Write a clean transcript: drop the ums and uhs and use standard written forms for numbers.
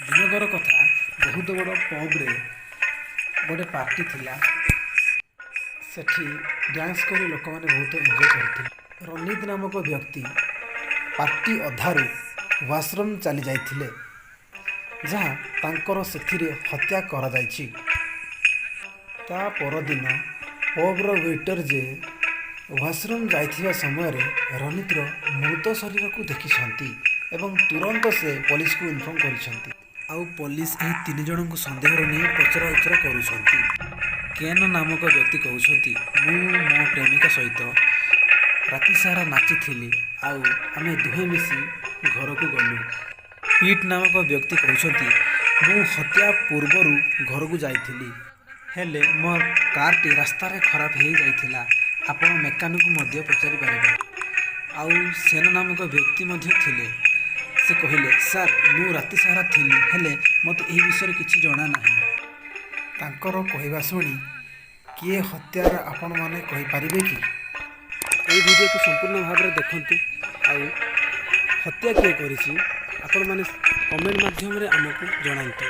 ଦିନକର କଥା ବହୁତ ବଡ଼ ପବ୍ରେ ଗୋଟେ ପାର୍ଟି ଥିଲା। ସେଠି ଡ୍ୟାନ୍ସ କରି ଲୋକମାନେ ବହୁତ ଏନ୍ଜୟ କରୁଥିଲେ। ରନିତ ନାମକ ବ୍ୟକ୍ତି ପାର୍ଟି ଅଧାରୁ ୱାସରୁମ୍ ଚାଲି ଯାଇଥିଲେ, ଯାହା ତାଙ୍କର ସେଥିରେ ହତ୍ୟା କରାଯାଇଛି। ତା ପରଦିନ ପବ୍ର ୱେଟର ଯେ ୱାସରୁମ୍ ଯାଇଥିବା ସମୟରେ ରନିତର ମୃତ ଶରୀରକୁ ଦେଖିଛନ୍ତି ଏବଂ ତୁରନ୍ତ ସେ ପୋଲିସକୁ ଇନଫର୍ମ କରିଛନ୍ତି। ଆଉ ପୋଲିସ ଏହି 3 ଜଣଙ୍କୁ ସନ୍ଦେହରେ ନେଇ ପଚରା ଉଚରା କରୁଛନ୍ତି। କେନ୍ ନାମକ ବ୍ୟକ୍ତି କହୁଛନ୍ତି, ମୁଁ ମୋ ପ୍ରେମିକା ସହିତ ରାତିସାରା ନାଚିଥିଲି ଆଉ ଆମେ ଦୁହେଁ ମିଶି ଘରକୁ ଗଲୁ। ପିଟ୍ ନାମକ ବ୍ୟକ୍ତି କହୁଛନ୍ତି, ମୁଁ ହତ୍ୟା ପୂର୍ବରୁ ଘରକୁ ଯାଇଥିଲି, ହେଲେ ମୋ କାରଟି ରାସ୍ତାରେ ଖରାପ ହେଇଯାଇଥିଲା। ଆପଣ ମେକାନିକକୁ ମଧ୍ୟ ପଚାରିପାରିବେ। ଆଉ ସେନ ନାମକ ବ୍ୟକ୍ତି ମଧ୍ୟ ଥିଲେ। ସେ କହିଲେ, ସାର୍ ମୁଁ ରାତିସାରା ଥିଲି, ହେଲେ ମୋତେ ଏହି ବିଷୟରେ କିଛି ଜଣା ନାହିଁ। ତାଙ୍କର କହିବା ଶୁଣି କିଏ ହତ୍ୟାର ଆପଣମାନେ କହିପାରିବେ କି? ଏହି ଭିଡ଼ିଓକୁ ସମ୍ପୂର୍ଣ୍ଣ ଭାବରେ ଦେଖନ୍ତୁ। ଆଉ ହତ୍ୟା କିଏ କରିଛି ଆପଣମାନେ କମେଣ୍ଟ ମାଧ୍ୟମରେ ଆମକୁ ଜଣାନ୍ତୁ।